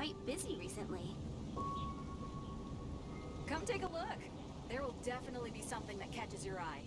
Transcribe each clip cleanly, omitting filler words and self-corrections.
quite busy recently. Come take a look. There will definitely be something that catches your eye.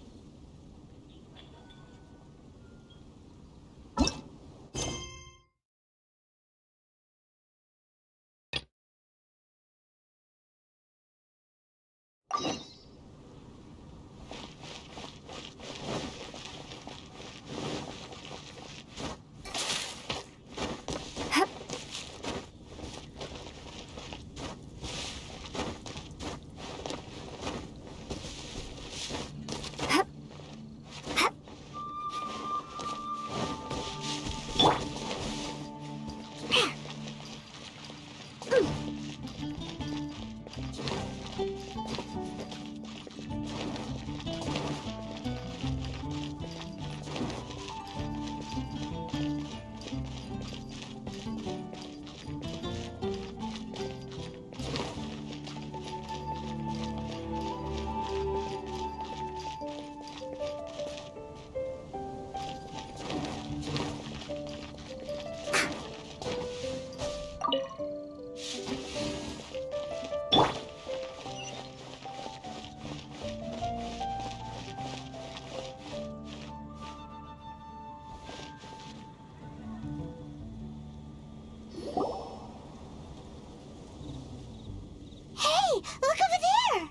Look over there!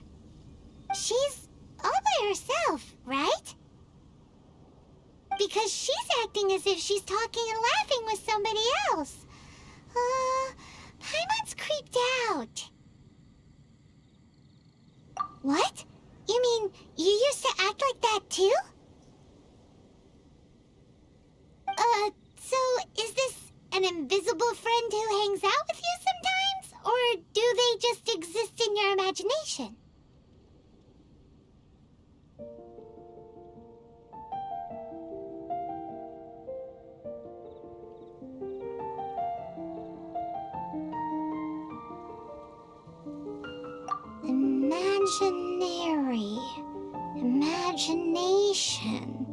She's all by herself, right? Because she's acting as if she's talking and laughing with somebody else. Paimon's creeped out. What? You mean you used to act like that too? So is this an invisible friend who hangs out with you sometimes? Or do they just exist in your imagination? Imaginary. Imagination.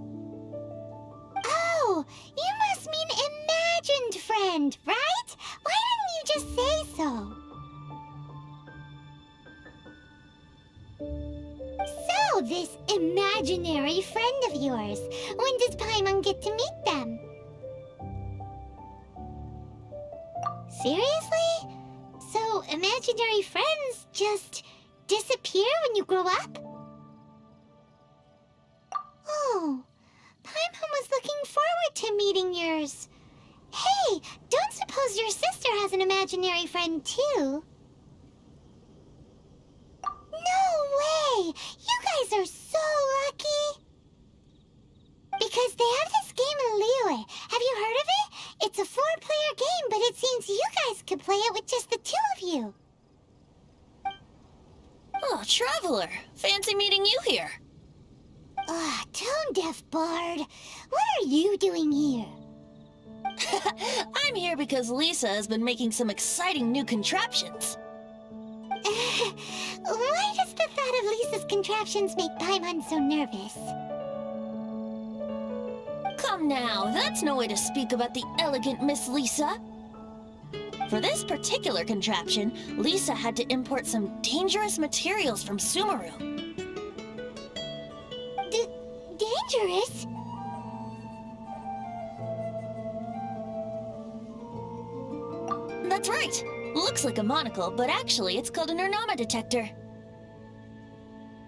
Oh, you must mean imagined friend, right? Why didn't you just say so? So, this imaginary friend of yours, when does Paimon get to meet them? Seriously? So, imaginary friends just disappear when you grow up? Oh, Paimon was looking forward to meeting yours. Hey, don't suppose your sister has an imaginary friend too? No way! You guys are so lucky! Because they have this game in Liyue. Have you heard of it? It's a 4-player game, but it seems you guys could play it with just the 2 of you. Oh, Traveler! Fancy meeting you here. Tone-deaf bard. What are you doing here? I'm here because Lisa has been making some exciting new contraptions. Why does the thought of Lisa's contraptions make Paimon so nervous? Come now, that's no way to speak about the elegant Miss Lisa. For this particular contraption, Lisa had to import some dangerous materials from Sumeru. Dangerous? That's right. Looks like a monocle, but actually it's called an Ernama detector.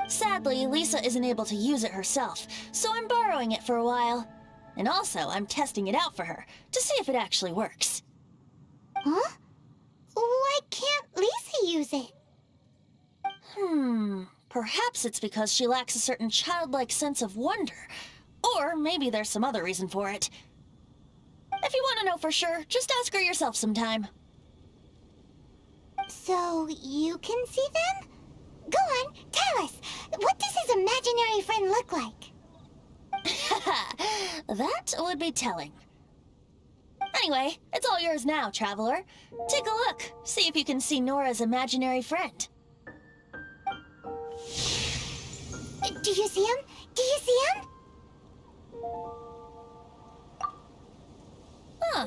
Sadly, Lisa isn't able to use it herself, so I'm borrowing it for a while. And also, I'm testing it out for her, to see if it actually works. Huh? Why can't Lisa use it? Perhaps it's because she lacks a certain childlike sense of wonder. Or maybe there's some other reason for it. If you want to know for sure, just ask her yourself sometime. So, you can see them? Go on, tell us. What does his imaginary friend look like? That would be telling. Anyway, it's all yours now, Traveler. Take a look, see if you can see Nora's imaginary friend. Do you see him? Do you see him?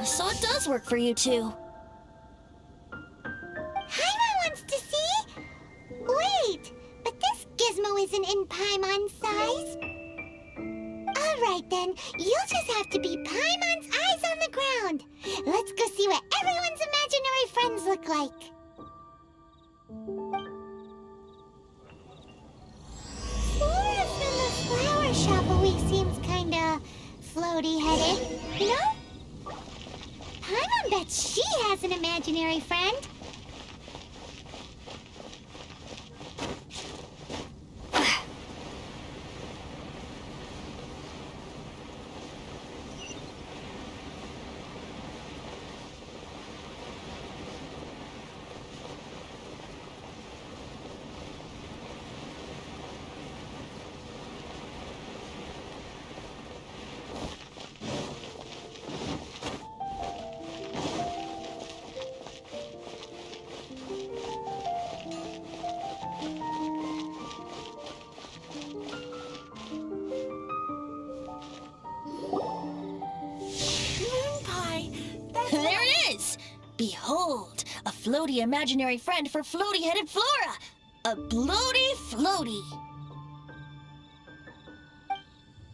So it does work for you two. isn't in Paimon's size? Alright then, you'll just have to be Paimon's eyes on the ground. Let's go see what everyone's imaginary friends look like. Flora from the flower shop always seems kinda floaty-headed, you know? Paimon bets she has an imaginary friend. There it is! Behold, a floaty imaginary friend for floaty-headed Flora! A bloaty floaty!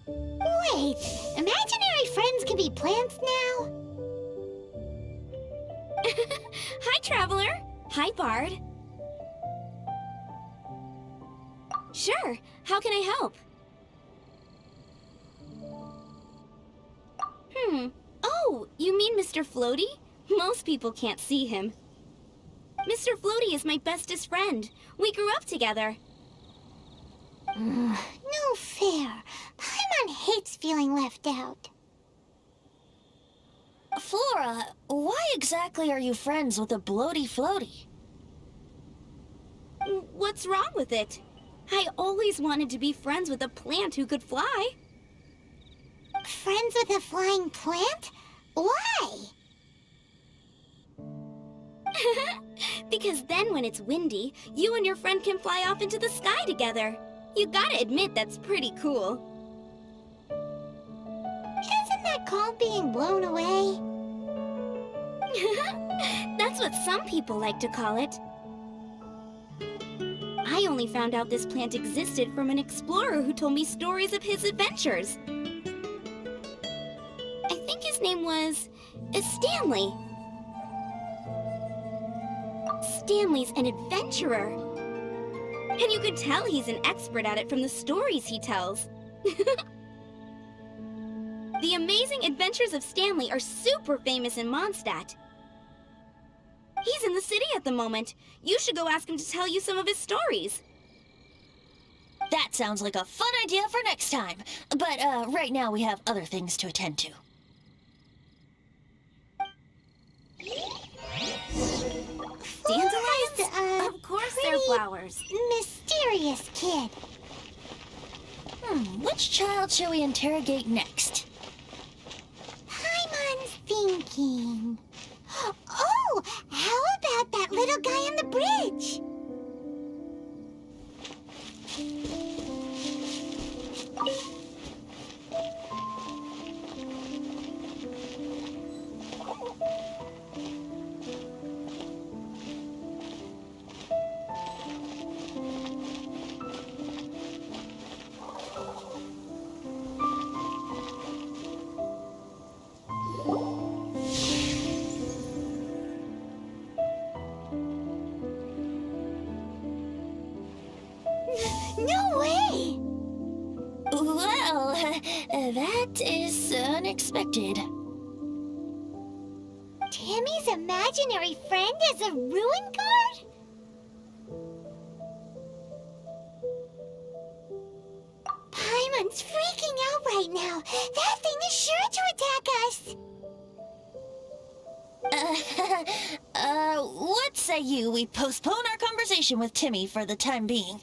Wait, imaginary friends can be plants now? Hi, Traveler. Hi, Bard. Sure, how can I help? Oh, you mean Mr. Floaty? Most people can't see him. Mr. Floaty is my bestest friend. We grew up together. No fair. Paimon hates feeling left out. Flora, why exactly are you friends with a bloaty floaty? What's wrong with it? I always wanted to be friends with a plant who could fly. Friends with a flying plant? Why? Because then when it's windy, you and your friend can fly off into the sky together. You gotta admit that's pretty cool. Isn't that called being blown away? That's what some people like to call it. I only found out this plant existed from an explorer who told me stories of his adventures. I think his name was Stanley. Stanley's an adventurer. And you can tell he's an expert at it from the stories he tells. The amazing adventures of Stanley are super famous in Monstadt. He's in the city at the moment. You should go ask him to tell you some of his stories. That sounds like a fun idea for next time. But right now we have other things to attend to. Dandelions? Of course they're flowers. Mysterious kid. Which child shall we interrogate next? Paimon's thinking. Oh, how about that little guy on the bridge? No way! Well, that is unexpected. Timmy's imaginary friend is a ruin guard? Paimon's freaking out right now. That thing is sure to attack us. What say you we postpone our conversation with Timmy for the time being?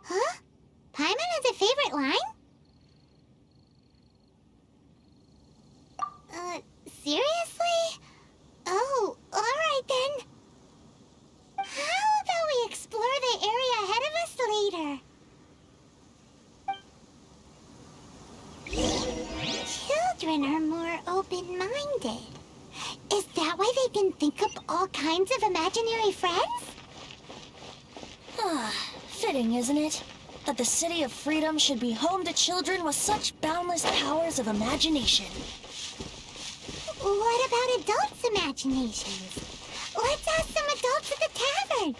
Huh? Paimon has a favorite line? Seriously? Oh, alright then. How about we explore the area ahead of us later? Children are more open-minded. Is that why they can think up all kinds of imaginary friends? Fitting, isn't it? That the City of Freedom should be home to children with such boundless powers of imagination. What about adults' imaginations? Let's ask some adults at the tavern.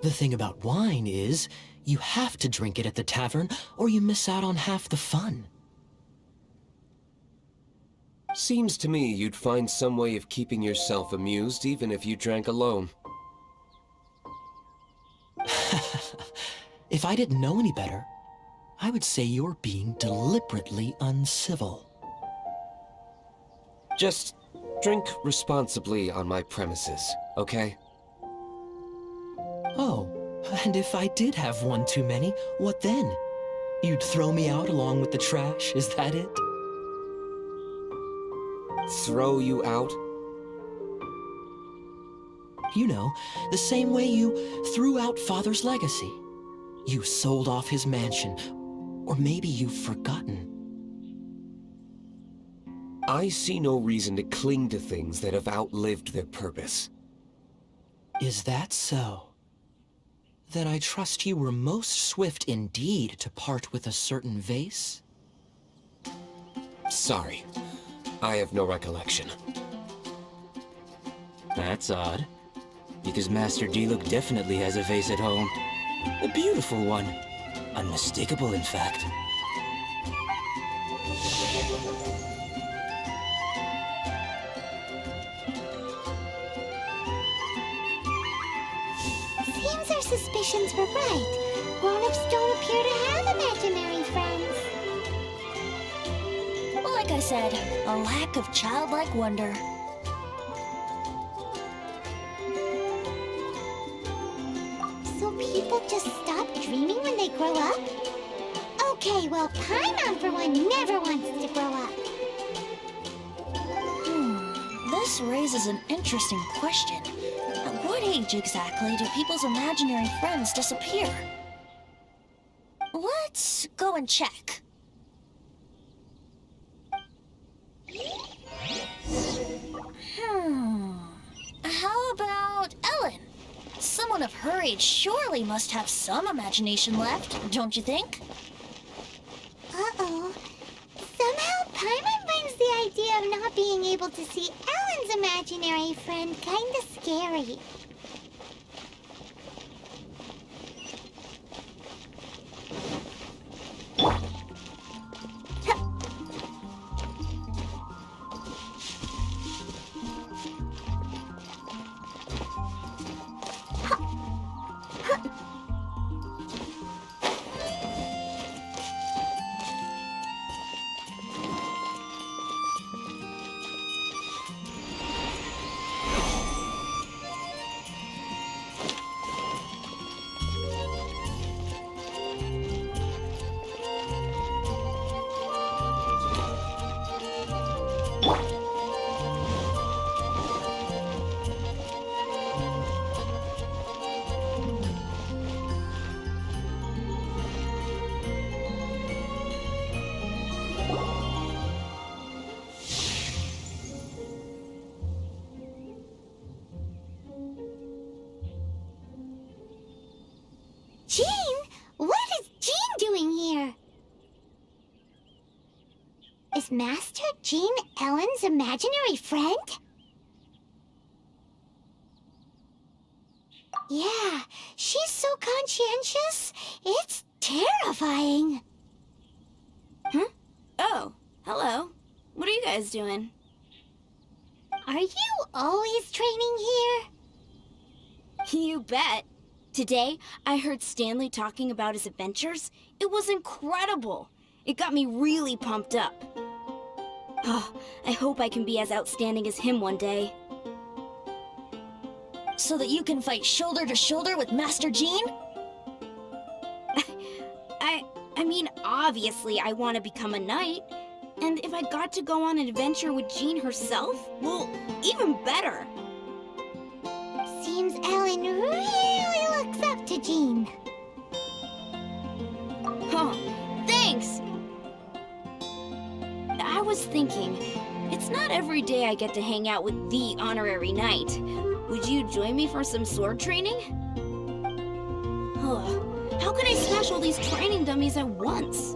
The thing about wine is, you have to drink it at the tavern, or you miss out on half the fun. Seems to me you'd find some way of keeping yourself amused even if you drank alone. If I didn't know any better, I would say you're being deliberately uncivil. Just drink responsibly on my premises, okay? Oh, and if I did have one too many, what then? You'd throw me out along with the trash, is that it? Throw you out? You know, the same way you threw out Father's legacy. You sold off his mansion, or maybe you've forgotten. I see no reason to cling to things that have outlived their purpose. Is that so? Then I trust you were most swift indeed to part with a certain vase? Sorry, I have no recollection. That's odd, because Master D-Look definitely has a vase at home. A beautiful one. Unmistakable, in fact. Seems our suspicions were right. Grown-ups don't appear to have imaginary friends. Well, like I said, a lack of childlike wonder. So people just stop dreaming when they grow up? Okay, well, Paimon, for one, never wants to grow up. This raises an interesting question. At what age exactly do people's imaginary friends disappear? Let's go and check. How about Ellen? Someone of her age surely must have some imagination left, don't you think? Uh-oh. Somehow, Paimon finds the idea of not being able to see Ellen's imaginary friend kinda scary. Jean? What is Jean doing here? Is Master Jean Ellen's imaginary friend? Yeah, she's so conscientious. It's terrifying. Huh? Oh, hello. What are you guys doing? Are you always training here? You bet. Today, I heard Stanley talking about his adventures. It was incredible. It got me really pumped up. Oh, I hope I can be as outstanding as him one day. So that you can fight shoulder to shoulder with Master Jean? I mean, obviously I want to become a knight. And if I got to go on an adventure with Jean herself, well, even better. Seems Ellen really looks up to Jean. Huh, thanks! I was thinking, it's not every day I get to hang out with the honorary knight. Would you join me for some sword training? How could I smash all these training dummies at once?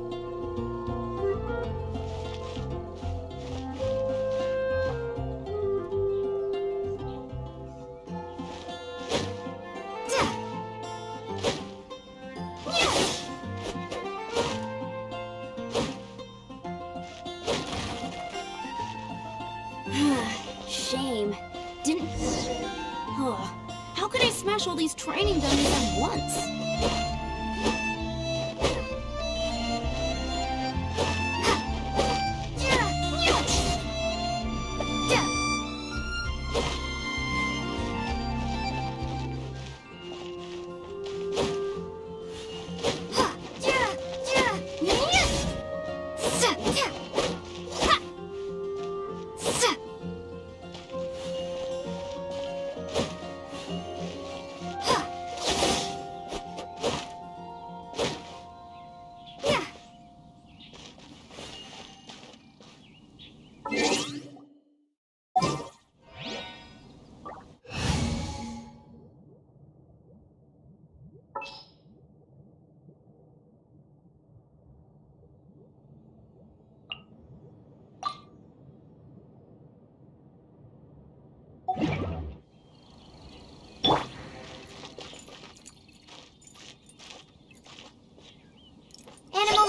Shame. Didn't... How could I smash all these training dummies at once?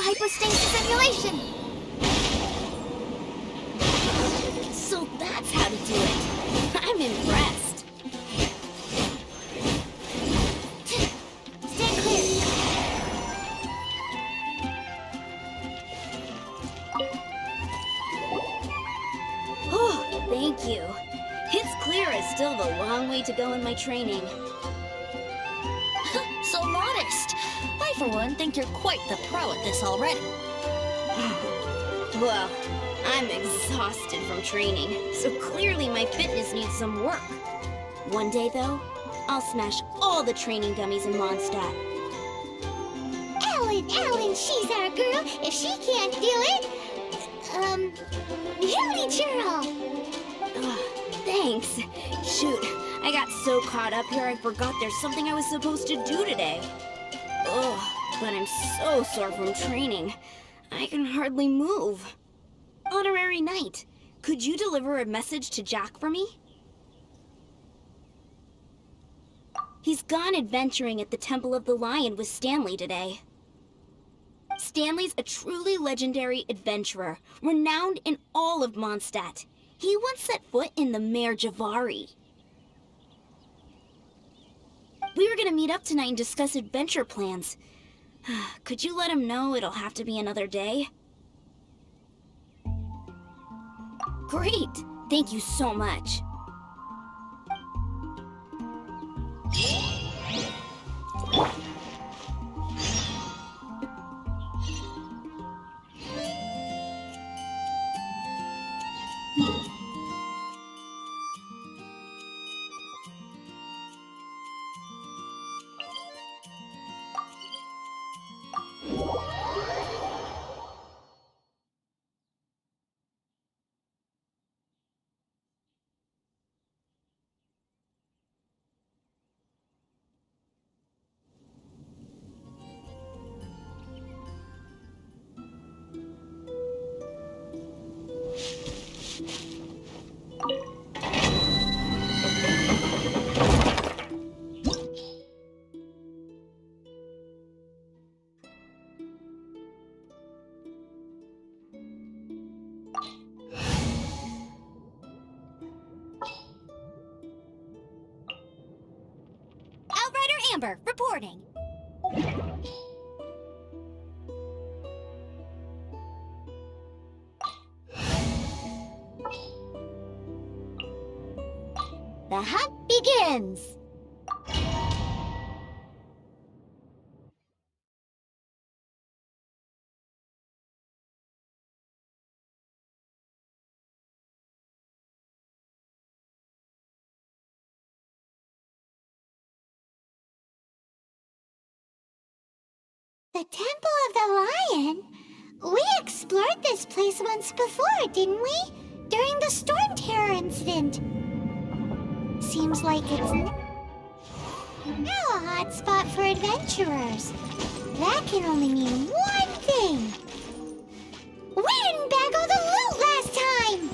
Hypostasis emulation! So that's how to do it. I'm impressed. Stand clear. Oh, thank you. It's clear I still have a long way to go in my training. So modest. I, for one, think you're quite the pro at this already. Well, I'm exhausted from training, so clearly my fitness needs some work. One day, though, I'll smash all the training dummies in Monstadt. Ellen, she's our girl. If she can't do it, he'll teach her all. Thanks. Shoot, I got so caught up here I forgot there's something I was supposed to do today. Ugh, but I'm so sore from training. I can hardly move. Honorary Knight, could you deliver a message to Jack for me? He's gone adventuring at the Temple of the Lion with Stanley today. Stanley's a truly legendary adventurer, renowned in all of Monstadt. He once set foot in the Mare Javari. We were gonna meet up tonight and discuss adventure plans. Could you let him know it'll have to be another day? Great! Thank you so much. Amber, reporting. The hunt begins. The Temple of the Lion? We explored this place once before, didn't we? During the Storm Terror incident. Seems like it's now a hot spot for adventurers. That can only mean one thing. We didn't bag all the loot last time!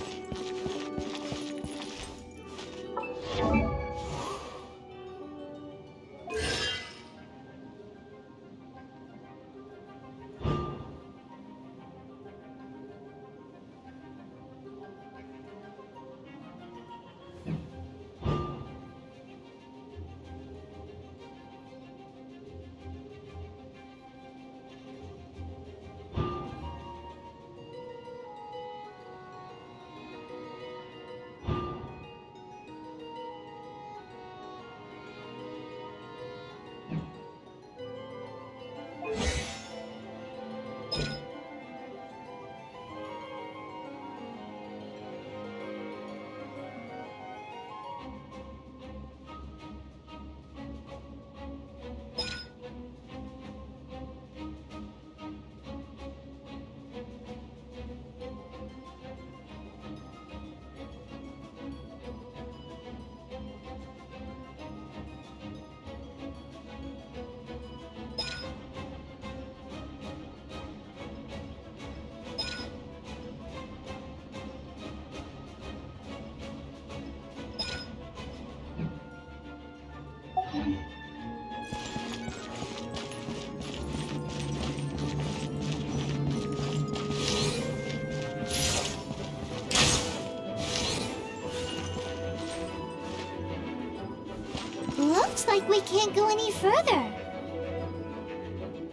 Looks like we can't go any further.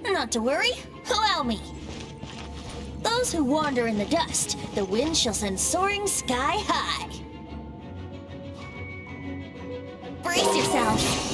Not to worry. Allow me. Those who wander in the dust, the wind shall send soaring sky high. Brace yourself.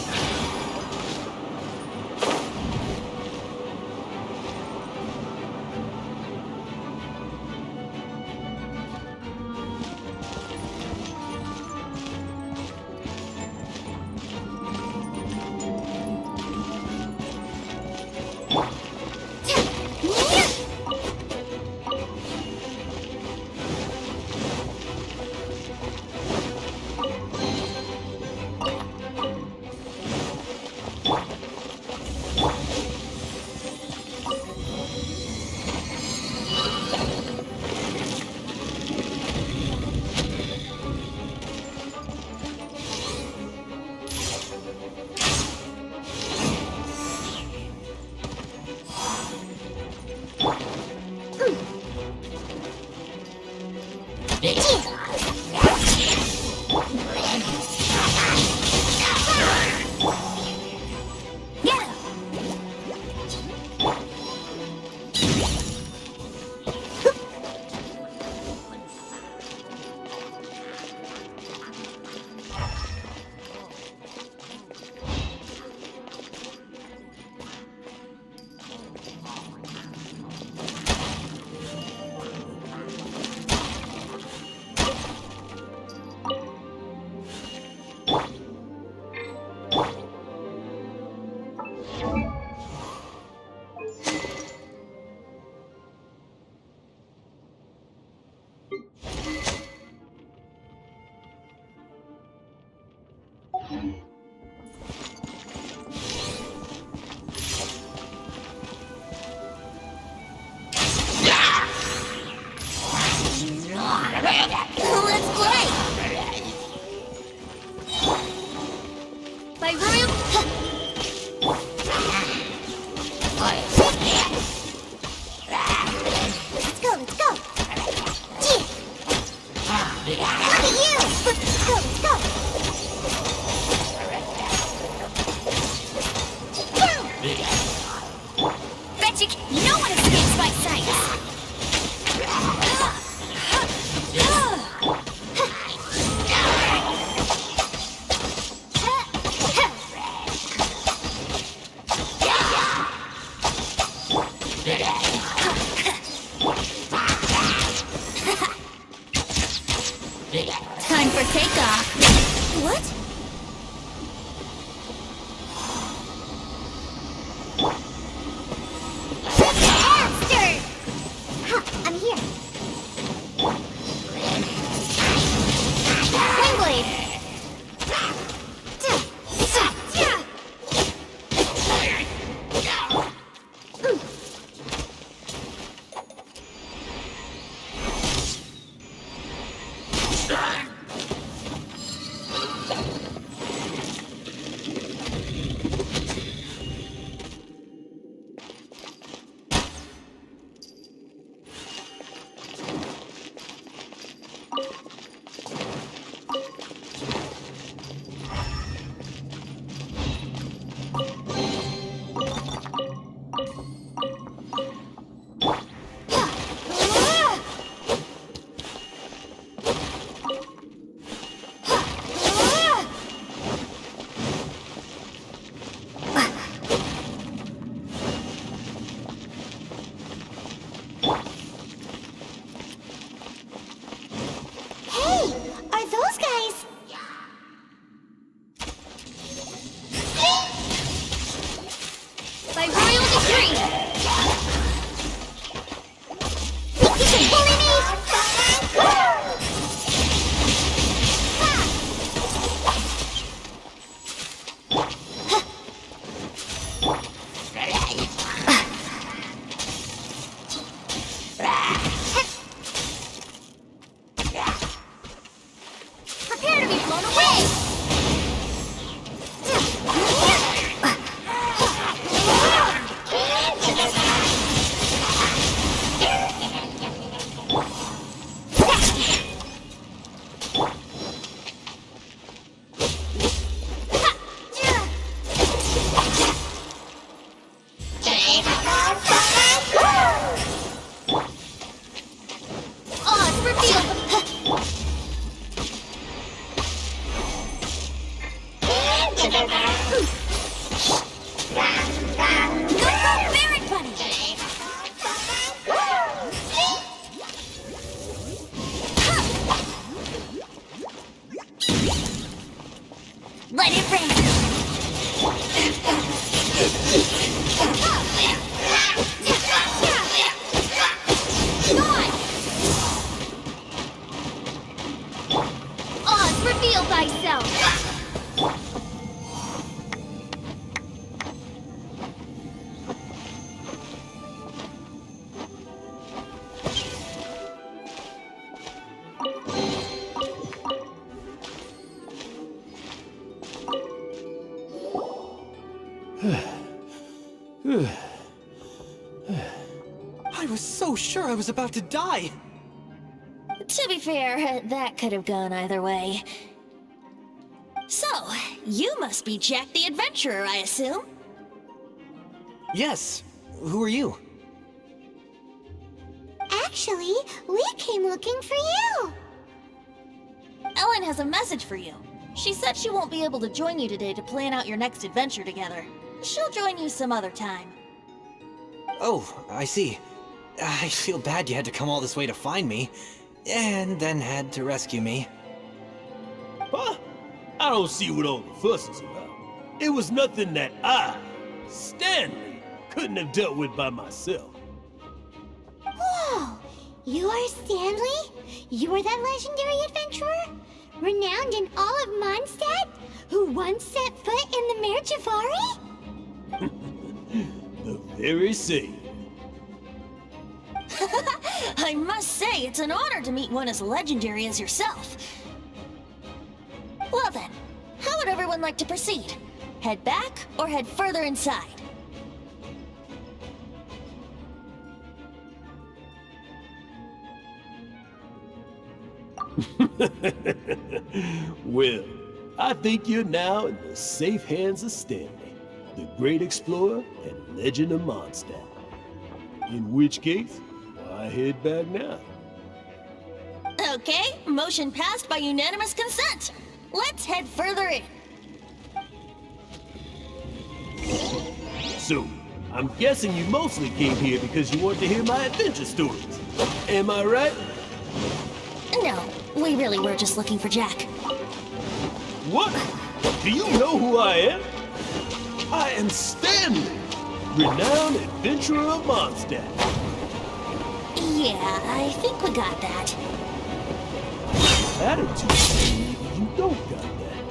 Time for takeoff. What? Barrack Bunny! Let it rain! Oz, reveal thyself! I was so sure I was about to die. To be fair, that could have gone either way. So, you must be Jack the Adventurer, I assume? Yes. Who are you? Actually, we came looking for you. Ellen has a message for you. She said she won't be able to join you today to plan out your next adventure together. She'll join you some other time. Oh, I see. I feel bad you had to come all this way to find me, and then had to rescue me. Huh? I don't see what all the fuss is about. It was nothing that I, Stanley, couldn't have dealt with by myself. Whoa! You are Stanley? You are that legendary adventurer? Renowned in all of Monstadt? Who once set foot in the Mare Javari? The very same. I must say, it's an honor to meet one as legendary as yourself. Well then, how would everyone like to proceed? Head back or head further inside? Well, I think you're now in the safe hands of Stanley, the great explorer and legend of Monstadt. In which case, why head back now? Okay, motion passed by unanimous consent. Let's head further in. So, I'm guessing you mostly came here because you want to hear my adventure stories. Am I right? No, we really were just looking for Jack. What? Do you know who I am? I am Stanley, renowned adventurer of Monstadt. Yeah, I think we got that. Attitude, you don't got that.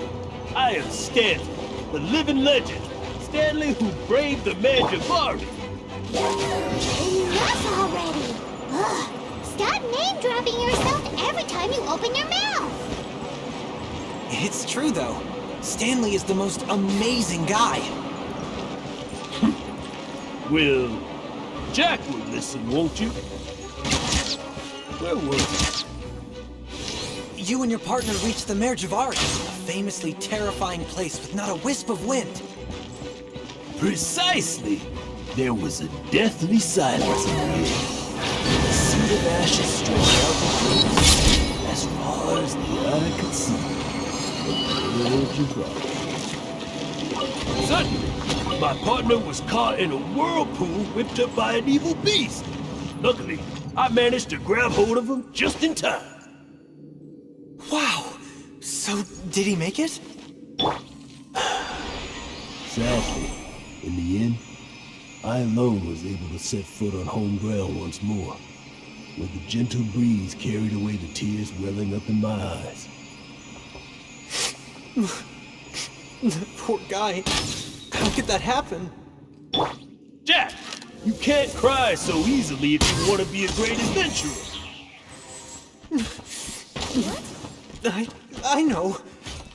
I am Stanley, the living legend. Stanley who braved the Mare Javari. Enough already! Ugh. Stop name-dropping yourself every time you open your mouth! It's true, though. Stanley is the most amazing guy. Well, Jack will listen, won't you? Where was he? You and your partner reached the Mare Javari, a famously terrifying place with not a wisp of wind. Precisely. There was a deathly silence in the air. A sea of ashes stretched out before us, as far as the eye could see. The Mare Javari. Suddenly, my partner was caught in a whirlpool whipped up by an evil beast. Luckily, I managed to grab hold of him just in time. Wow! So, did he make it? Sadly, in the end, I alone was able to set foot on home ground once more, where the gentle breeze carried away the tears welling up in my eyes. Poor guy. How could that happen? Jack, you can't cry so easily if you want to be a great adventurer. I know.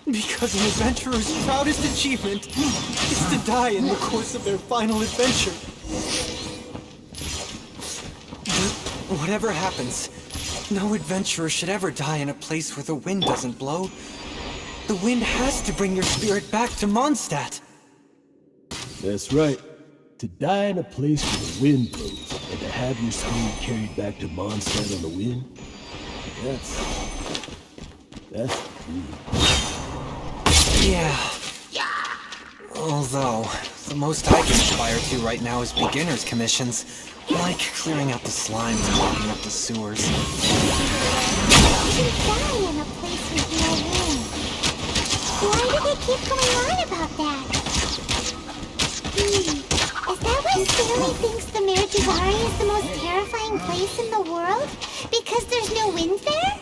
Because an adventurer's proudest achievement is to die in the course of their final adventure. But whatever happens, no adventurer should ever die in a place where the wind doesn't blow. The wind has to bring your spirit back to Monstadt. That's right. To die in a place where the wind blows and to have your spirit carried back to Monstadt on the wind, that's true. Yeah. Although, the most I can aspire to right now is beginner's commissions, like clearing out the slimes and walking up the sewers. You can die in a place with no wind. Why do they keep going on about that? Is that why Stanley thinks the Meridigari is the most terrifying place in the world? Because there's no wind there?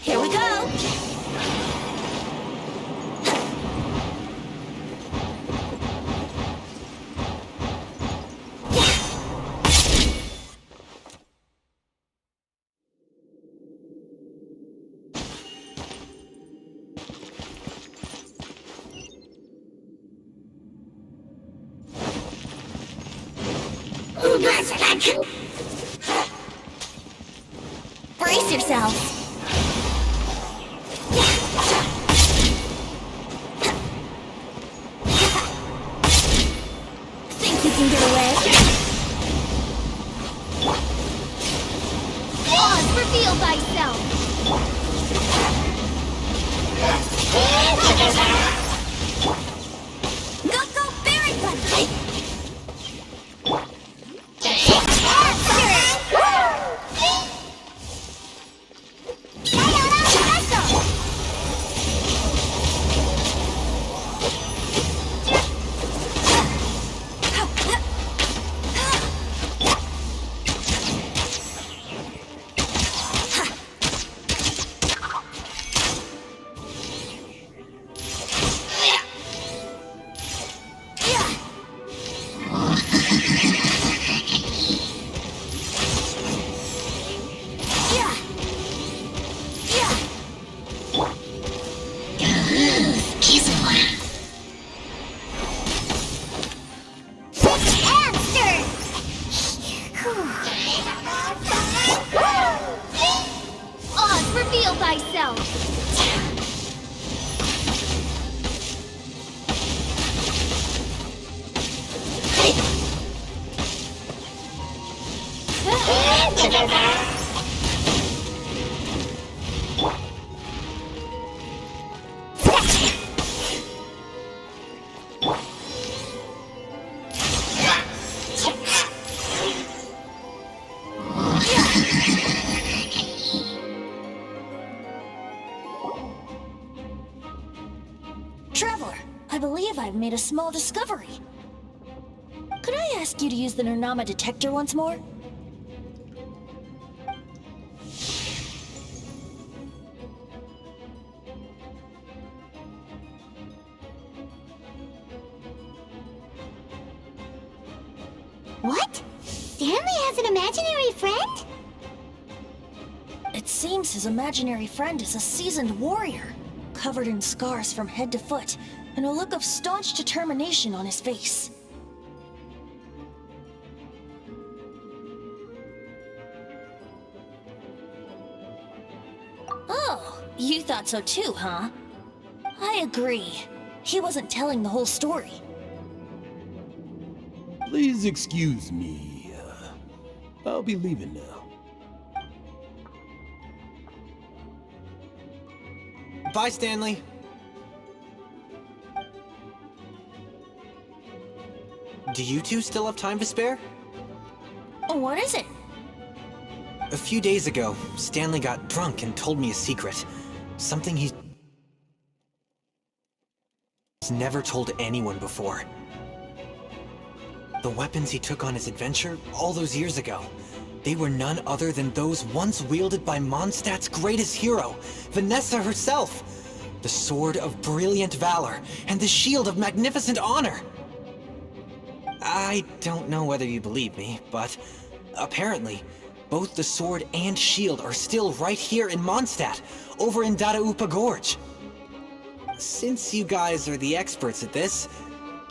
Here we go! Brace yourselves! Think you can get away? Pause, reveal thyself! Go, Berry Bunny! Reveal thyself! Traveler, I believe I've made a small discovery. Could I ask you to use the Nernama detector once more? What? Stanley has an imaginary friend? It seems his imaginary friend is a seasoned warrior, covered in scars from head to foot, and a look of staunch determination on his face. Oh, you thought so too, huh? I agree. He wasn't telling the whole story. Please excuse me. I'll be leaving now. Bye, Stanley. Do you two still have time to spare? What is it? A few days ago, Stanley got drunk and told me a secret. Something he's never told anyone before. The weapons he took on his adventure all those years ago, they were none other than those once wielded by Mondstadt's greatest hero, Vanessa herself. The sword of brilliant valor and the shield of magnificent honor. I don't know whether you believe me, but apparently, both the sword and shield are still right here in Monstadt, over in Dadaupa Gorge. Since you guys are the experts at this,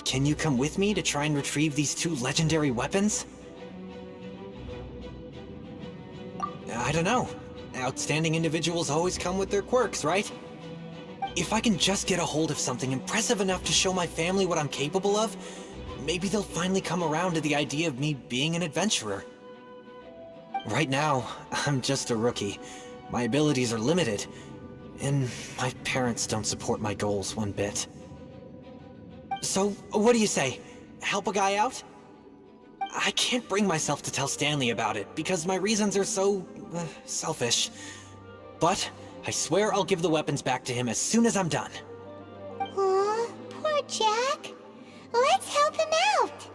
can you come with me to try and retrieve these two legendary weapons? I don't know. Outstanding individuals always come with their quirks, right? If I can just get a hold of something impressive enough to show my family what I'm capable of, maybe they'll finally come around to the idea of me being an adventurer. Right now, I'm just a rookie. My abilities are limited, and my parents don't support my goals one bit. So, what do you say? Help a guy out? I can't bring myself to tell Stanley about it, because my reasons are so... selfish. But, I swear I'll give the weapons back to him as soon as I'm done. Aw, poor Jack. Let's help him out.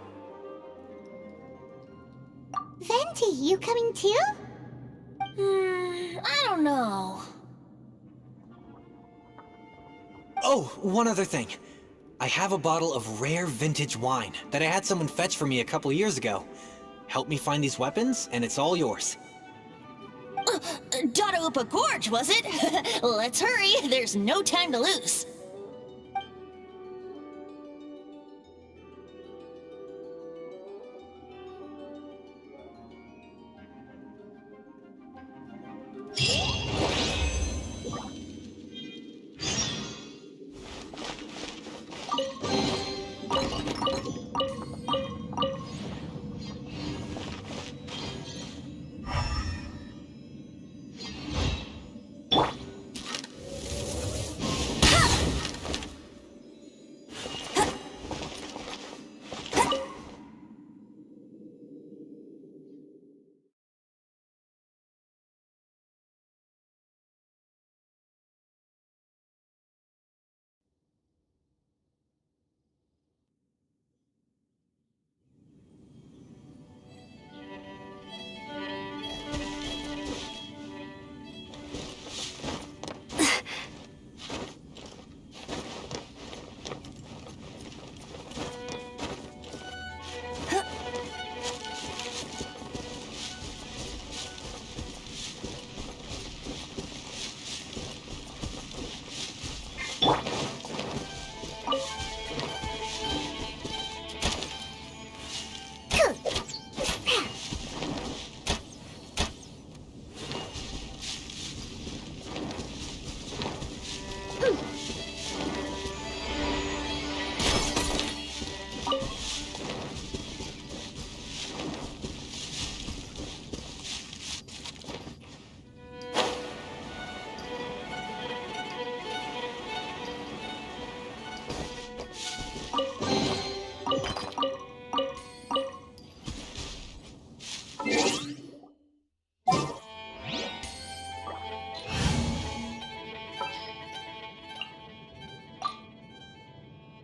Venti, you coming too? I don't know. Oh, one other thing. I have a bottle of rare vintage wine that I had someone fetch for me a couple years ago. Help me find these weapons, and it's all yours. Dadaupa Gorge, was it? Let's hurry, there's no time to lose.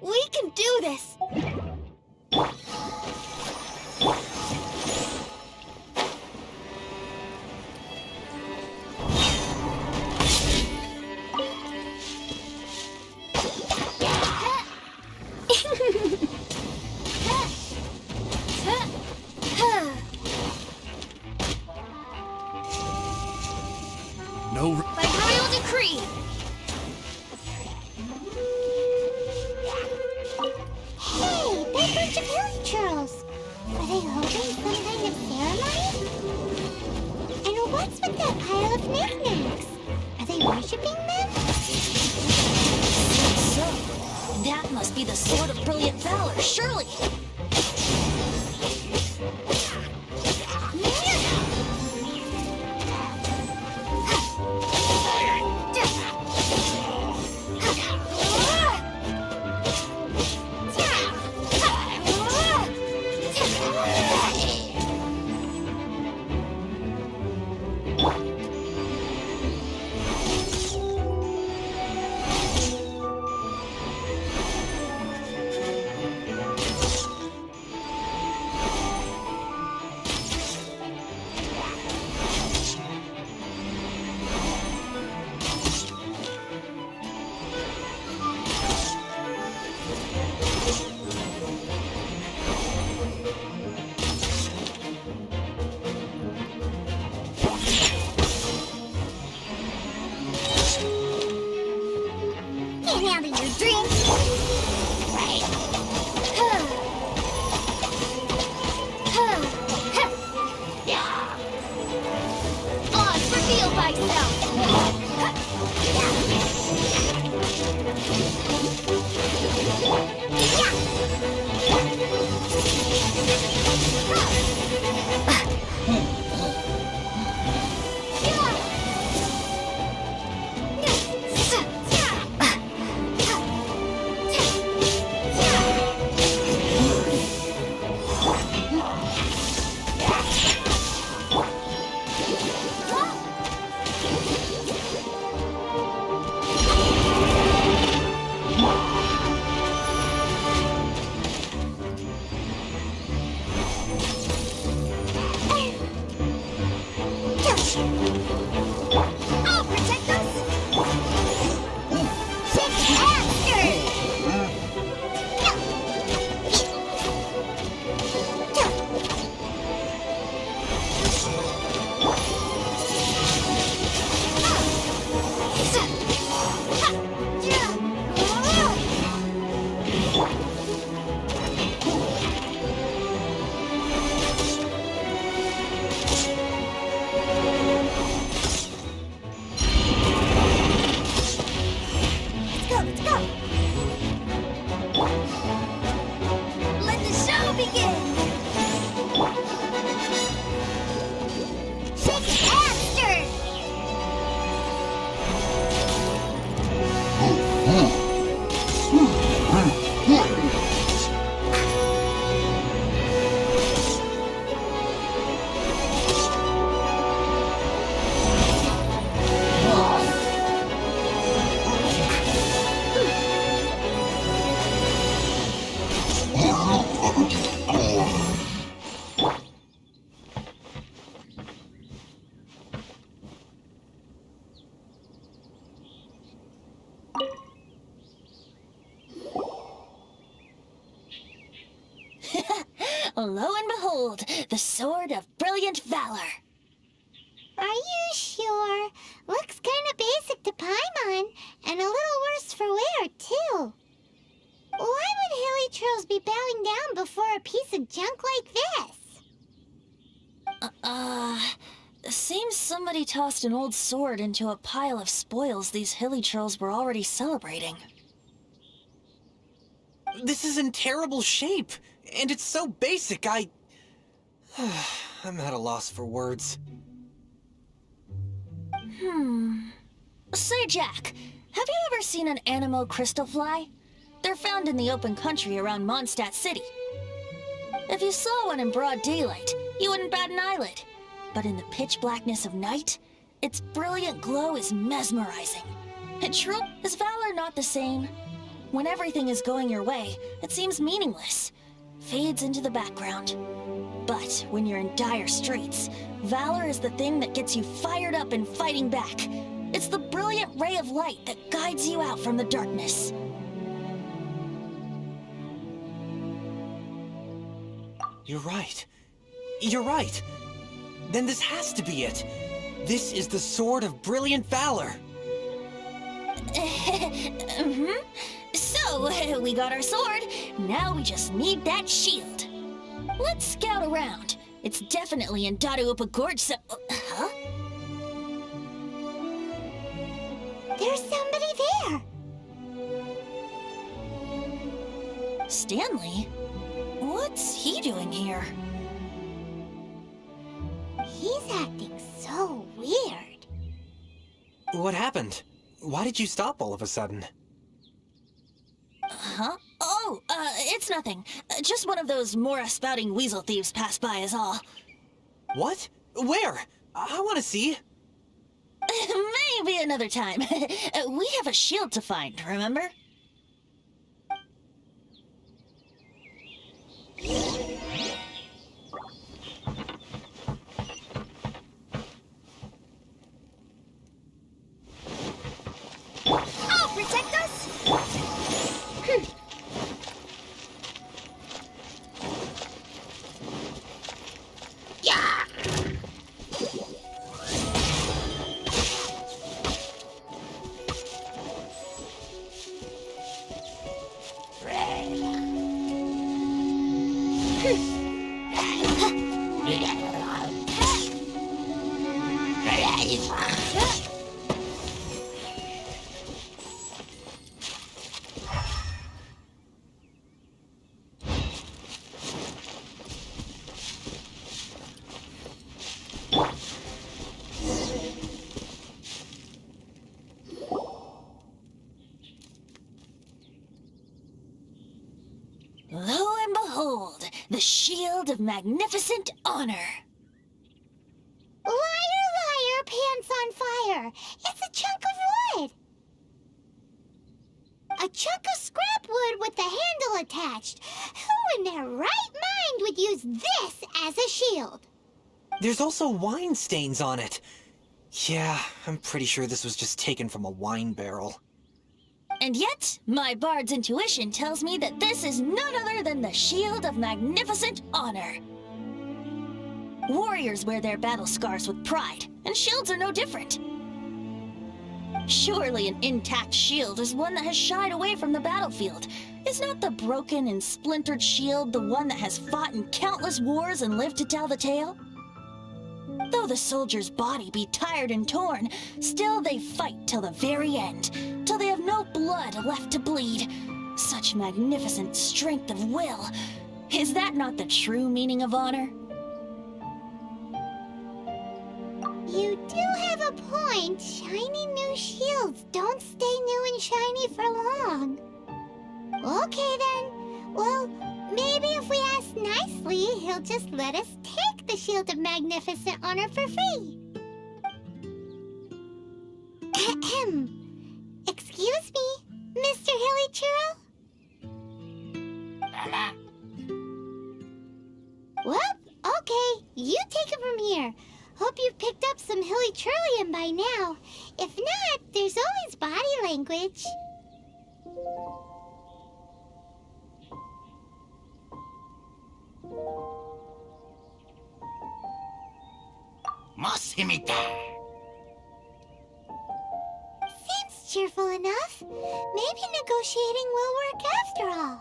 We can do this! No. By royal decree! Hey, must be the Sword of Brilliant Valor, surely! Lo and behold, the Sword of Brilliant Valor. Are you sure? Looks kinda basic to Paimon, and a little worse for wear, too. Why would hilly trolls be bowing down before a piece of junk like this? Seems somebody tossed an old sword into a pile of spoils these hilly trolls were already celebrating. This is in terrible shape, and it's so basic, I'm at a loss for words. Say, Jack, have you ever seen an Animo crystal fly? They're found in the open country around Monstadt City. If you saw one in broad daylight, you wouldn't bat an eyelid. But in the pitch blackness of night, its brilliant glow is mesmerizing. And true, is valor not the same? When everything is going your way, it seems meaningless, fades into the background. But when you're in dire straits, valor is the thing that gets you fired up and fighting back. It's the brilliant ray of light that guides you out from the darkness. You're right. You're right. Then this has to be it. This is the Sword of Brilliant Valor. So, we got our sword. Now we just need that shield. Let's scout around. It's definitely in Daruopa Gorge, so... Huh? There's somebody there. Stanley? What's he doing here? He's acting so weird. What happened? Why did you stop all of a sudden? Huh? Oh, it's nothing. Just one of those Mora-spouting weasel thieves passed by is all. What? Where? I want to see. Maybe another time. We have a shield to find, remember? Oh, protect us? Yeah! Lo and behold, the shield of magnificent honor. Liar, liar, pants on fire. It's a chunk of wood. A chunk of scrap wood with the handle attached. Who in their right mind would use this as a shield? There's also wine stains on it. Yeah, I'm pretty sure this was just taken from a wine barrel. And yet, my bard's intuition tells me that this is none other than the shield of magnificent honor. Warriors wear their battle scars with pride, and shields are no different. Surely an intact shield is one that has shied away from the battlefield. Is not the broken and splintered shield the one that has fought in countless wars and lived to tell the tale? Though the soldier's body be tired and torn, still they fight till the very end, till they have no blood left to bleed. Such magnificent strength of will. Is that not the true meaning of honor? You do have a point. Shiny new shields don't stay new and shiny for long. Okay then. Well, maybe if we ask nicely, he'll just let us take the Shield of Magnificent Honor for free. Ahem. Excuse me, Mr. Hilly Churl? Well, okay. You take it from here. Hope you've picked up some Hilly Churlian by now. If not, there's always body language. Seems cheerful enough. Maybe negotiating will work after all.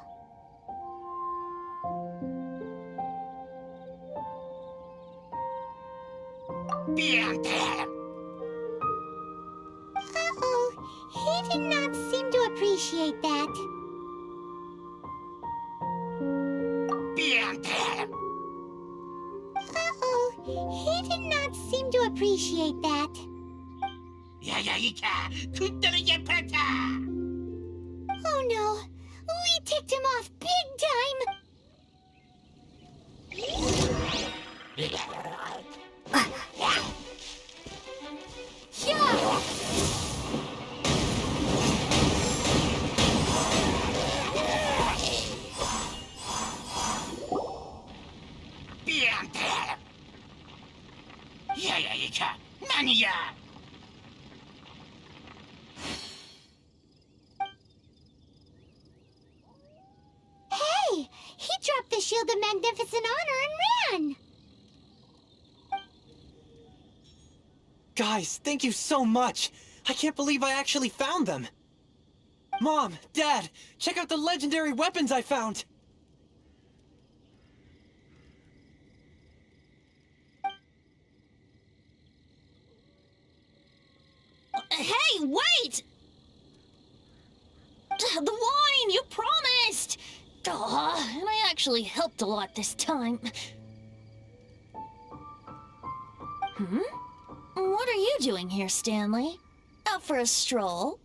Uh-oh, he did not seem to appreciate that. Uh-oh, he did not seem to appreciate that. Oh no, we ticked him off big time. Hey, he dropped the Shield of Magnificent Honor and ran. Guys, thank you so much! I can't believe I actually found them! Mom, Dad, check out the legendary weapons I found! Hey, wait! The wine, you promised! Aw, and I actually helped a lot this time. What are you doing here, Stanley? Out for a stroll?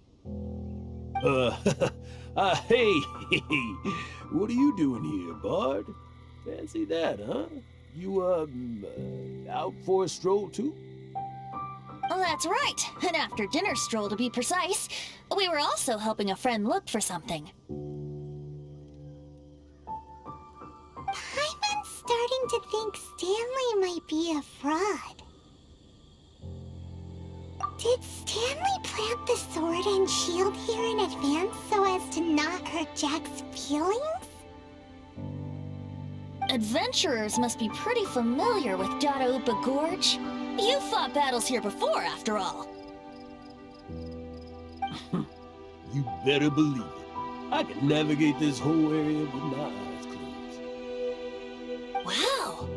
Hey, what are you doing here, Bard? Fancy that, huh? You, out for a stroll too? Oh, that's right. An after-dinner stroll, to be precise. We were also helping a friend look for something. Paimon's starting to think Stanley might be a fraud. Did Stanley plant the sword and shield here in advance so as to not hurt Jack's feelings? Adventurers must be pretty familiar with Dadaupa Gorge. You fought battles here before, after all. You better believe it. I can navigate this whole area with my eyes closed. Wow!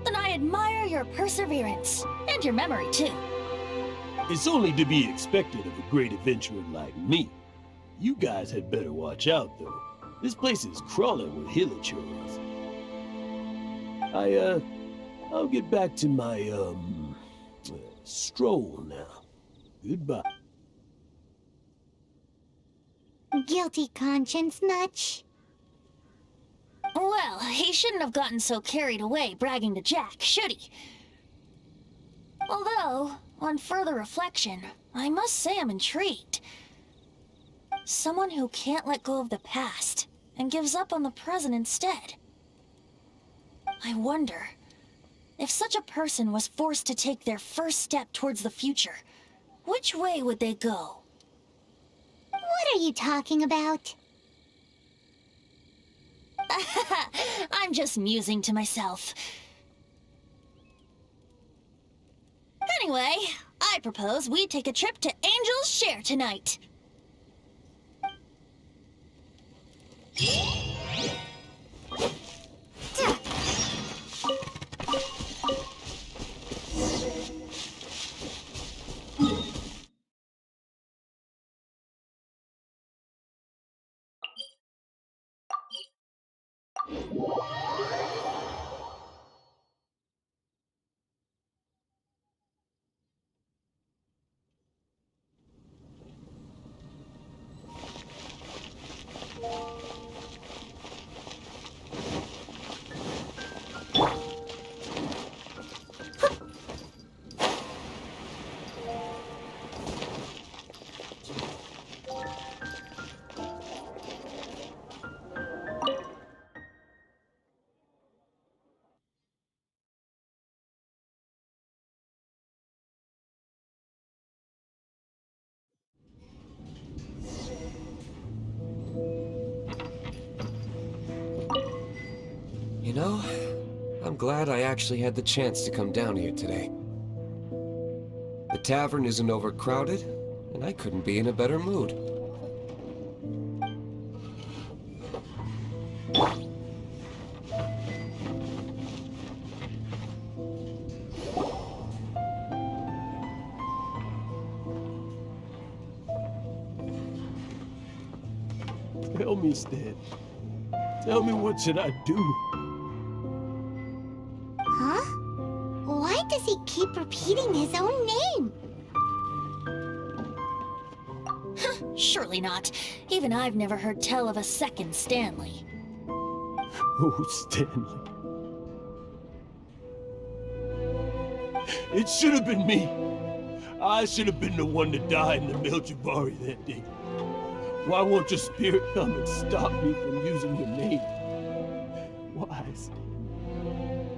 Then I admire your perseverance. And your memory, too. It's only to be expected of a great adventurer like me. You guys had better watch out, though. This place is crawling with hilichurls. I'll get back to my, stroll now. Goodbye. Guilty conscience much? Well, he shouldn't have gotten so carried away bragging to Jack, should he? Although, on further reflection, I must say I'm intrigued. Someone who can't let go of the past and gives up on the present instead. I wonder, if such a person was forced to take their first step towards the future, which way would they go? What are you talking about? I'm just musing to myself. Anyway, I propose we take a trip to Angel's Share tonight. You know, I'm glad I actually had the chance to come down here today. The tavern isn't overcrowded, and I couldn't be in a better mood. Tell me, Stan. Tell me, what should I do? Huh? Why does he keep repeating his own name? Surely not. Even I've never heard tell of a second Stanley. Oh, Stanley. It should have been me. I should have been the one to die in the Meljabari that day. Why won't your spirit come and stop me from using your name? Why, Stanley?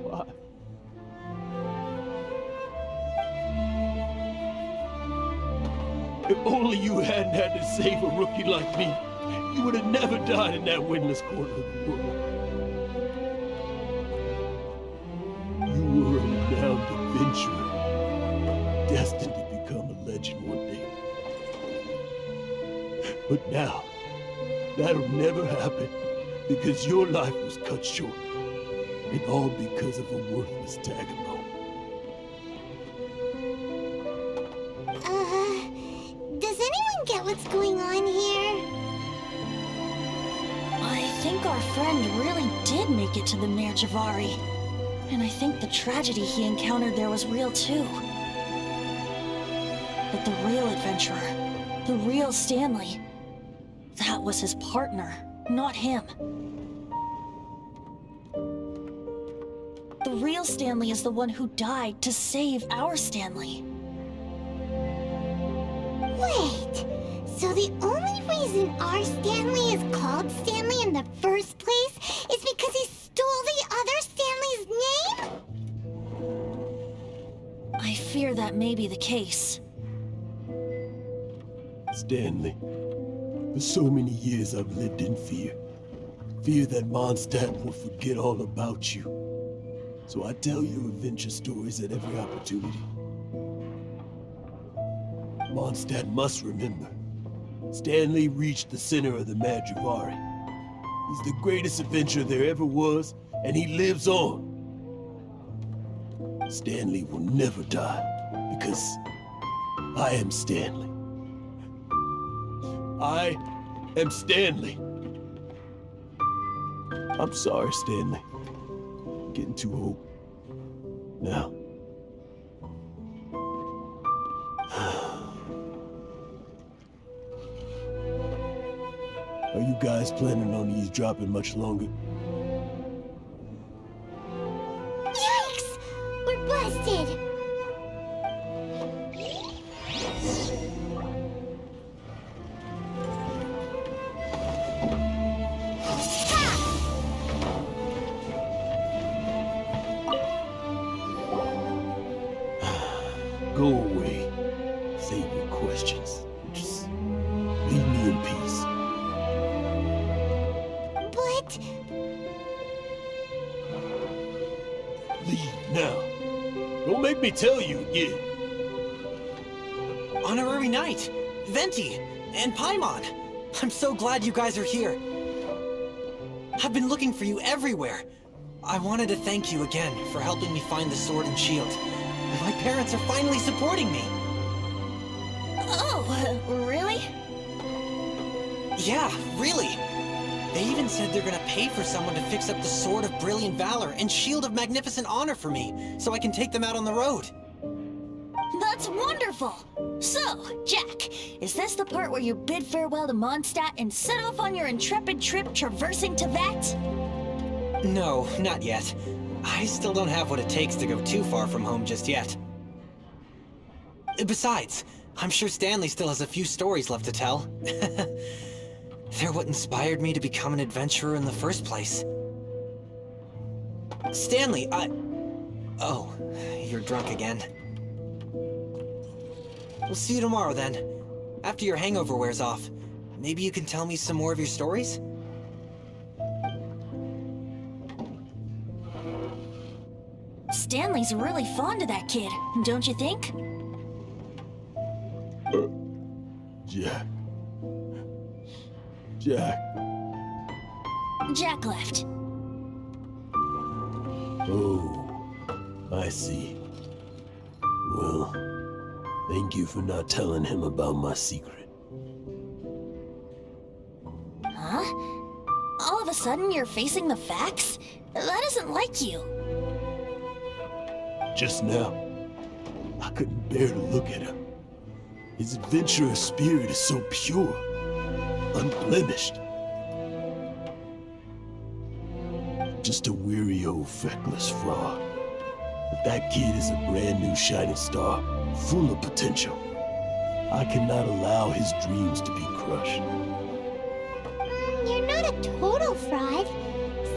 Why? If only you hadn't had to save a rookie like me, you would have never died in that windless corner of the world. You were a renowned adventurer, destined to become a legend one day. But now, that'll never happen, because your life was cut short, and all because of a worthless tagalong. Does anyone get what's going on here? I think think our friend really did make it to the Mare Javari. And I think the tragedy he encountered there was real too. But the real adventurer, the real Stanley, that was his partner, not him. The real Stanley is the one who died to save our Stanley. Wait, so the only reason our Stanley is called Stanley in the first place is because he stole the other Stanley's name? I fear that may be the case. Stanley, for so many years I've lived in fear. Fear that Monstadt will forget all about you. So I tell you adventure stories at every opportunity. Monstadt must remember. Stanley reached the center of the Mare Javari. He's the greatest adventurer there ever was, and he lives on. Stanley will never die, because I am Stanley. I am Stanley. I'm sorry, Stanley. I'm getting too old. Now. Are you guys planning on eavesdropping much longer? Yikes! We're busted! Go away. Save your questions. Just leave me in peace. But... Leave now. Don't make me tell you again. Honorary Knight, Venti, and Paimon. I'm so glad you guys are here. I've been looking for you everywhere. I wanted to thank you again for helping me find the sword and shield. My parents are finally supporting me. Oh, really? Yeah, really. They even said they're gonna pay for someone to fix up the Sword of Brilliant Valor and Shield of Magnificent Honor for me, so I can take them out on the road. That's wonderful! So, Jack, is this the part where you bid farewell to Monstadt and set off on your intrepid trip traversing Teyvat? No, not yet. I still don't have what it takes to go too far from home just yet. Besides, I'm sure Stanley still has a few stories left to tell. They're what inspired me to become an adventurer in the first place. Stanley, Oh, you're drunk again. We'll see you tomorrow then. After your hangover wears off. Maybe you can tell me some more of your stories? Stanley's really fond of that kid, don't you think? Jack. Jack. Jack left. Oh, I see. Well, thank you for not telling him about my secret. Huh? All of a sudden you're facing the facts? That isn't like you. Just now, I couldn't bear to look at him. His adventurous spirit is so pure, unblemished. Just a weary old feckless fraud. But that kid is a brand new shining star, full of potential. I cannot allow his dreams to be crushed. You're not a total fraud.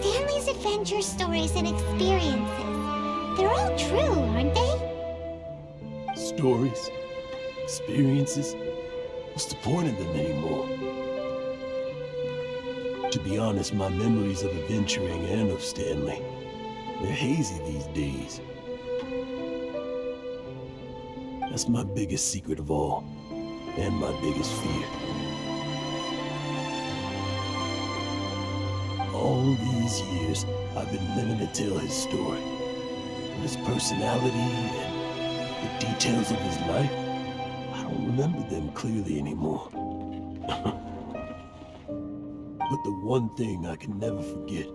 Stanley's adventure stories and experiences. They're all true, aren't they? Stories? Experiences? What's the point of them anymore? To be honest, my memories of adventuring and of Stanley, they're hazy these days. That's my biggest secret of all, and my biggest fear. All these years, I've been living to tell his story. But his personality and the details of his life, I don't remember them clearly anymore. But the one thing I can never forget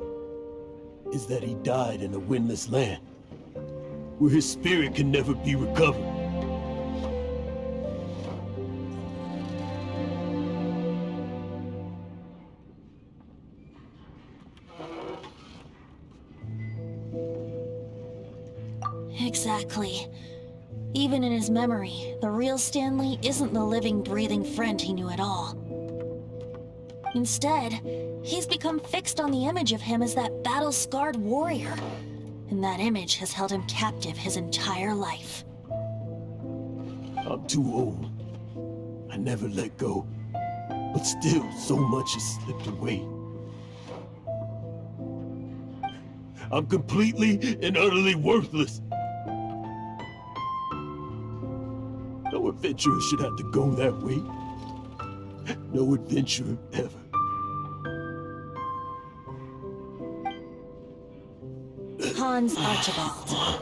is that he died in a windless land, where his spirit can never be recovered. Exactly. Even in his memory, the real Stanley isn't the living, breathing friend he knew at all. Instead, he's become fixed on the image of him as that battle-scarred warrior. And that image has held him captive his entire life. I'm too old. I never let go. But still, so much has slipped away. I'm completely and utterly worthless. No adventurer should have to go that way. No adventurer ever. Hans Archibald.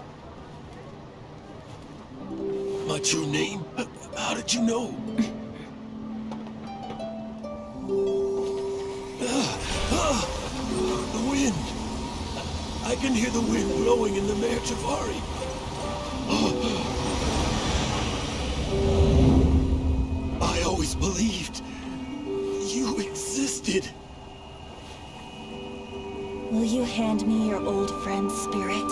My true name? How did you know? The wind. I can hear the wind blowing in the Mare Javari. I always believed you existed. Will you hand me your old friend's spirit?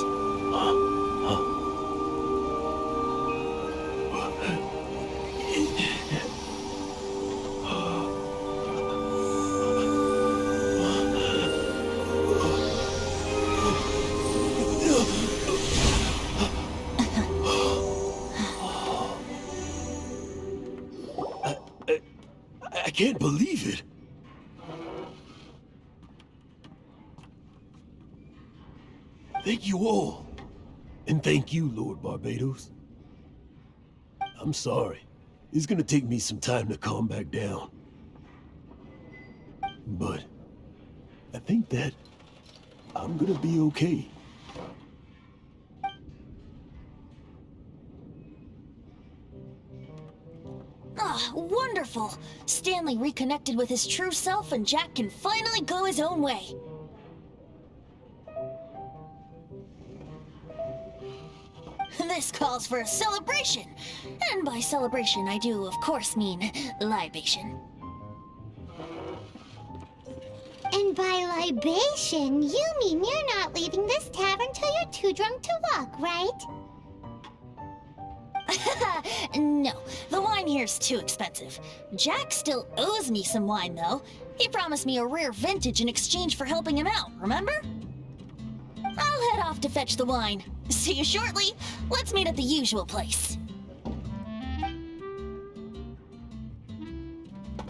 I can't believe it. Thank you all. And thank you, Lord Barbados. I'm sorry. It's gonna take me some time to calm back down. But I think that I'm gonna be okay. Ah, wonderful! Stanley reconnected with his true self and Jack can finally go his own way. This calls for a celebration. And by celebration, I do, of course, mean libation. And by libation, you mean you're not leaving this tavern till you're too drunk to walk, right? No, the wine here's too expensive. Jack still owes me some wine, though. He promised me a rare vintage in exchange for helping him out, remember? I'll head off to fetch the wine. See you shortly. Let's meet at the usual place.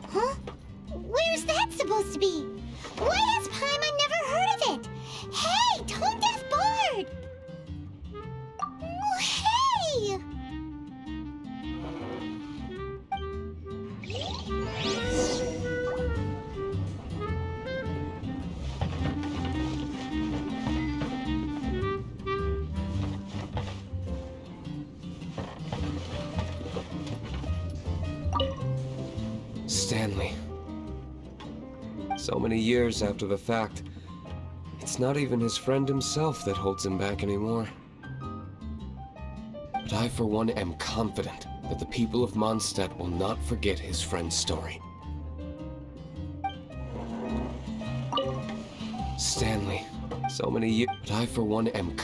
Huh? Where's that supposed to be? Why has Paimon never heard of it? Hey, Tone Deaf Bard! Oh, hey! Stanley. So many years after the fact, it's not even his friend himself that holds him back anymore. But I, for one, am confident that the people of Monstadt will not forget his friend's story. Stanley. So many years. But I, for one, am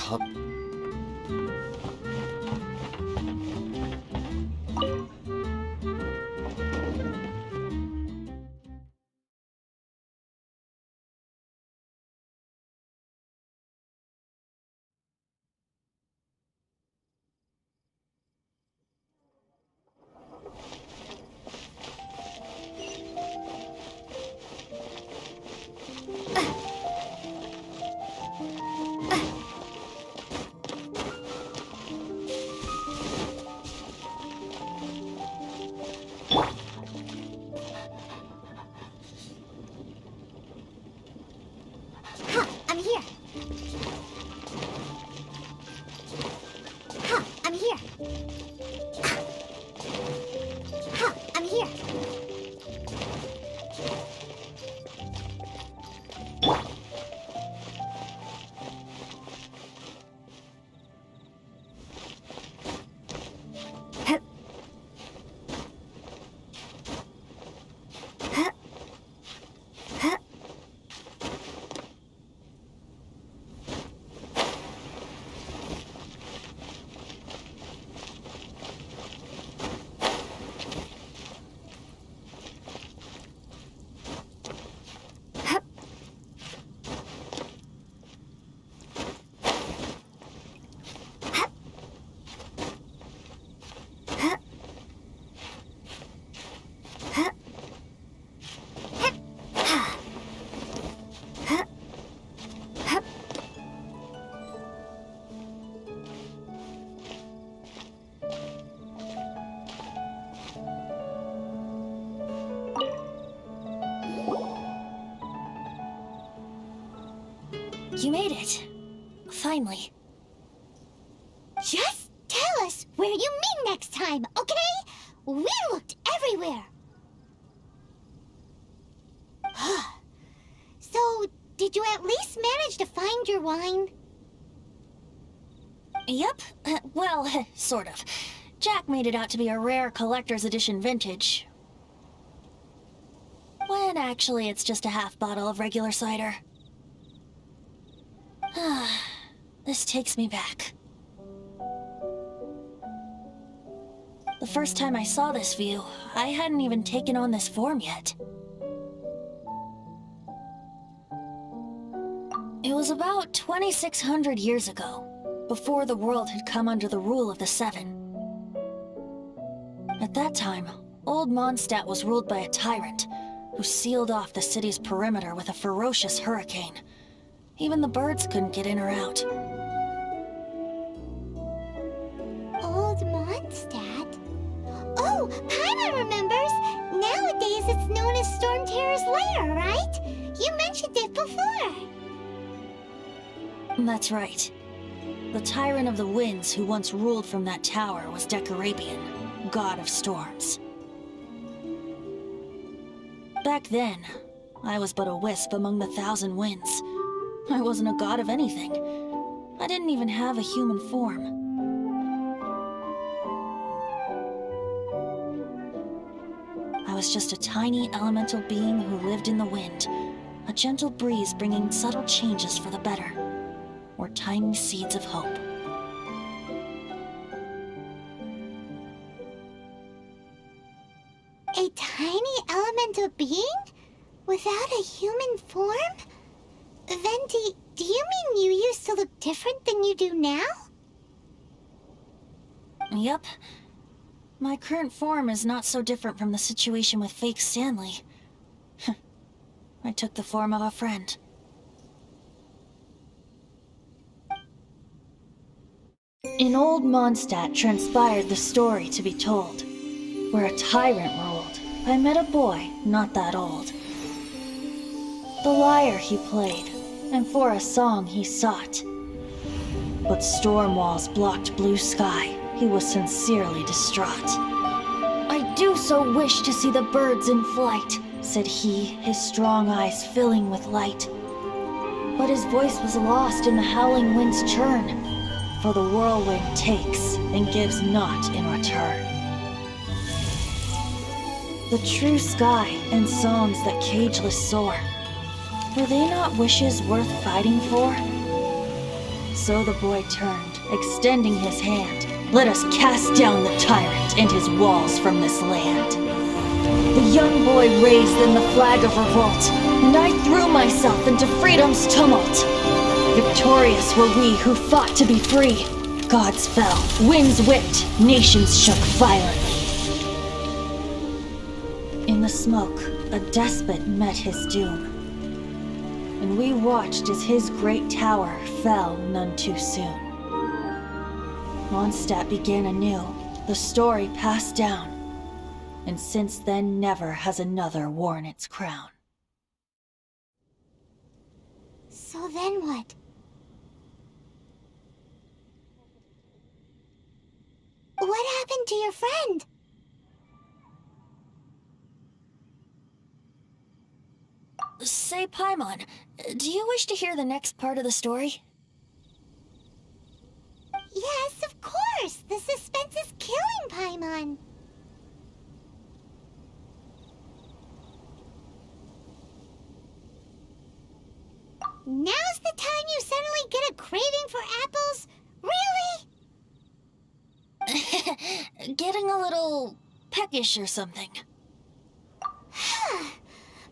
You made it. Finally. Just tell us where you meet next time, okay? We looked everywhere. So, did you at least manage to find your wine? Yep. Well, sort of. Jack made it out to be a rare collector's edition vintage. When actually it's just a half bottle of regular cider. This takes me back. The first time I saw this view, I hadn't even taken on this form yet. It was about 2,600 years ago, before the world had come under the rule of the Seven. At that time, old Monstadt was ruled by a tyrant who sealed off the city's perimeter with a ferocious hurricane. Even the birds couldn't get in or out. Old Monstadt? Oh, Paimon remembers! Nowadays it's known as Storm Terror's lair, right? You mentioned it before. That's right. The Tyrant of the Winds who once ruled from that tower was Decarabian, god of storms. Back then, I was but a wisp among the thousand winds. I wasn't a god of anything. I didn't even have a human form. I was just a tiny elemental being who lived in the wind, a gentle breeze bringing subtle changes for the better, or tiny seeds of hope. A tiny elemental being? Without a human form? Venti, do you mean you used to look different than you do now? Yep. My current form is not so different from the situation with fake Stanley. I took the form of a friend. In old Monstadt transpired the story to be told, where a tyrant ruled. I met a boy not that old. The lyre he played, and for a song he sought. But storm walls blocked blue sky. He was sincerely distraught. I do so wish to see the birds in flight, said he, his strong eyes filling with light. But his voice was lost in the howling wind's churn, for the whirlwind takes and gives not in return. The true sky and songs that cageless soar, were they not wishes worth fighting for? So the boy turned, extending his hand. Let us cast down the tyrant and his walls from this land. The young boy raised then the flag of revolt, and I threw myself into freedom's tumult. Victorious were we who fought to be free. Gods fell, winds whipped, nations shook violently. In the smoke, a despot met his doom, and we watched as his great tower fell none too soon. Monstadt began anew, the story passed down, and since then never has another worn its crown. So then what? What happened to your friend? Say, Paimon, do you wish to hear the next part of the story? Yes, of course! The suspense is killing Paimon! Now's the time you suddenly get a craving for apples? Really? Getting a little peckish or something.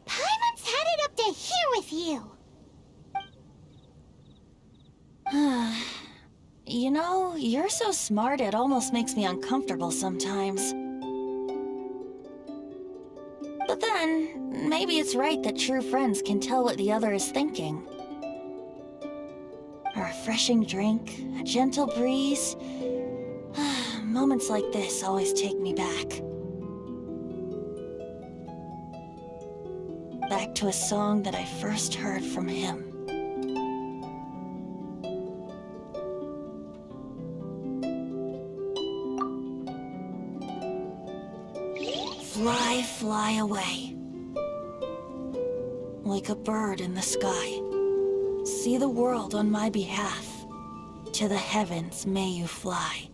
Paimon's had it up to here with you! You know, you're so smart it almost makes me uncomfortable sometimes. But then, maybe it's right that true friends can tell what the other is thinking. A refreshing drink, a gentle breeze. Moments like this always take me back. Back to a song that I first heard from him. fly away. Like a bird in the sky. See the world on my behalf. To the heavens may you fly.